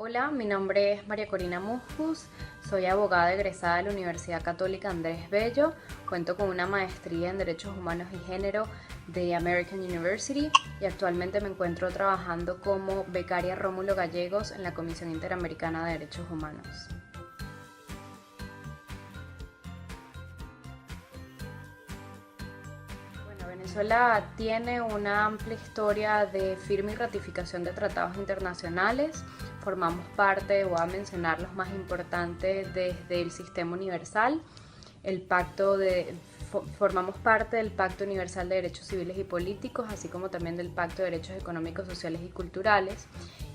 Hola, mi nombre es María Corina Muscus, soy abogada egresada de la Universidad Católica Andrés Bello, cuento con una maestría en Derechos Humanos y Género de American University y actualmente me encuentro trabajando como becaria Rómulo Gallegos en la Comisión Interamericana de Derechos Humanos. Venezuela tiene una amplia historia de firma y ratificación de tratados internacionales. Formamos parte, voy a mencionar los más importantes, desde el Sistema Universal, formamos parte del Pacto Universal de Derechos Civiles y Políticos, así como también del Pacto de Derechos Económicos, Sociales y Culturales.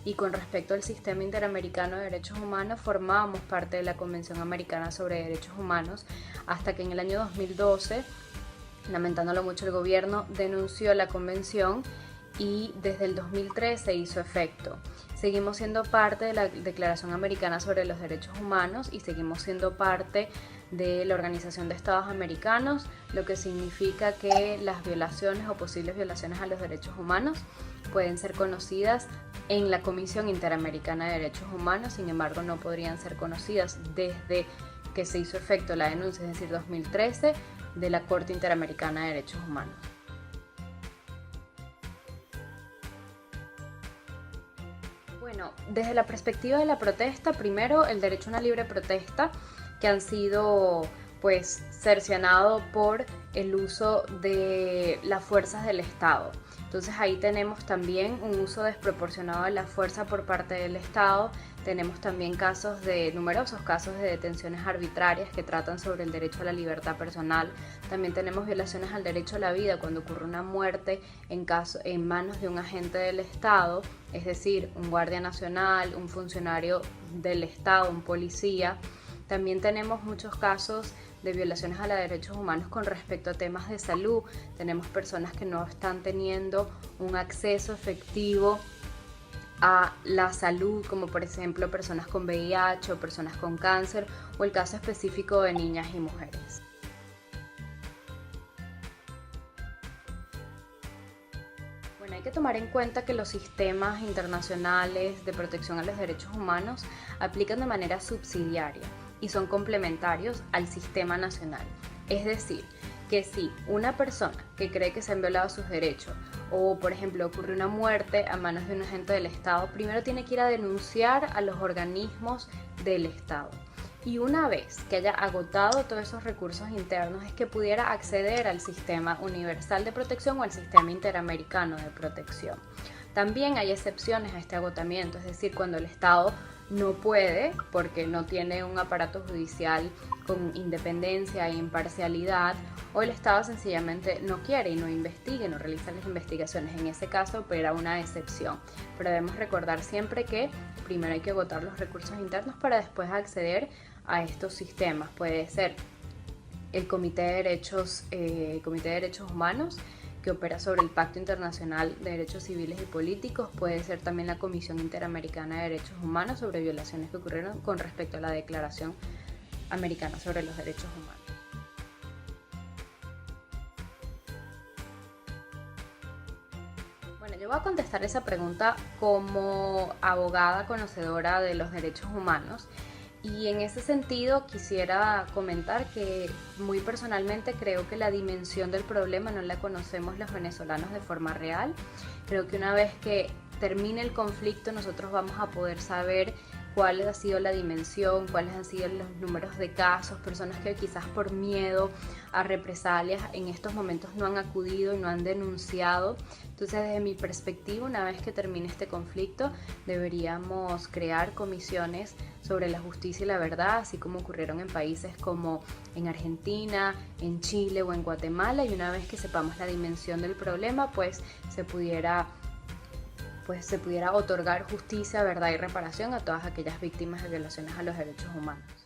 Y con respecto al Sistema Interamericano de Derechos Humanos, formábamos parte de la Convención Americana sobre Derechos Humanos, hasta que en el año 2012, lamentándolo mucho, el gobierno denunció la convención y desde el 2013 hizo efecto. Seguimos siendo parte de la Declaración Americana sobre los Derechos Humanos y seguimos siendo parte de la Organización de Estados Americanos, lo que significa que las violaciones o posibles violaciones a los derechos humanos pueden ser conocidas en la Comisión Interamericana de Derechos Humanos, sin embargo no podrían ser conocidas desde que se hizo efecto la denuncia, es decir, 2013, de la Corte Interamericana de Derechos Humanos. Bueno, desde la perspectiva de la protesta, primero el derecho a una libre protesta, que han sido cercenado por el uso de las fuerzas del Estado. Entonces ahí tenemos también un uso desproporcionado de la fuerza por parte del Estado. Tenemos también numerosos casos de detenciones arbitrarias que tratan sobre el derecho a la libertad personal. También tenemos violaciones al derecho a la vida cuando ocurre una muerte en manos de un agente del Estado, es decir, un guardia nacional, un funcionario del Estado, un policía. También tenemos muchos casos de violaciones a los derechos humanos con respecto a temas de salud. Tenemos personas que no están teniendo un acceso efectivo a la salud, como por ejemplo personas con VIH o personas con cáncer, o el caso específico de niñas y mujeres. Bueno, hay que tomar en cuenta que los sistemas internacionales de protección a los derechos humanos aplican de manera subsidiaria y son complementarios al sistema nacional. Es decir, que si una persona que cree que se han violado sus derechos o, por ejemplo, ocurre una muerte a manos de un agente del Estado, primero tiene que ir a denunciar a los organismos del Estado. Y una vez que haya agotado todos esos recursos internos, es que pudiera acceder al Sistema Universal de Protección o al Sistema Interamericano de Protección. También hay excepciones a este agotamiento, es decir, cuando el Estado no puede, porque no tiene un aparato judicial con independencia e imparcialidad, o el Estado sencillamente no quiere y no investiga, no realiza las investigaciones. En ese caso opera una excepción, pero debemos recordar siempre que primero hay que agotar los recursos internos para después acceder a estos sistemas. Puede ser el Comité de Derechos Humanos, que opera sobre el Pacto Internacional de Derechos Civiles y Políticos. Puede ser también la Comisión Interamericana de Derechos Humanos sobre violaciones que ocurrieron con respecto a la Declaración Americana sobre los Derechos Humanos. Bueno, yo voy a contestar esa pregunta como abogada conocedora de los derechos humanos. Y en ese sentido quisiera comentar que muy personalmente creo que la dimensión del problema no la conocemos los venezolanos de forma real. Creo que una vez que termine el conflicto nosotros vamos a poder saber cuál ha sido la dimensión, cuáles han sido los números de casos, personas que quizás por miedo a represalias en estos momentos no han acudido y no han denunciado. Entonces, desde mi perspectiva, una vez que termine este conflicto, deberíamos crear comisiones sobre la justicia y la verdad, así como ocurrieron en países como en Argentina, en Chile o en Guatemala, y una vez que sepamos la dimensión del problema, se pudiera otorgar justicia, verdad y reparación a todas aquellas víctimas de violaciones a los derechos humanos.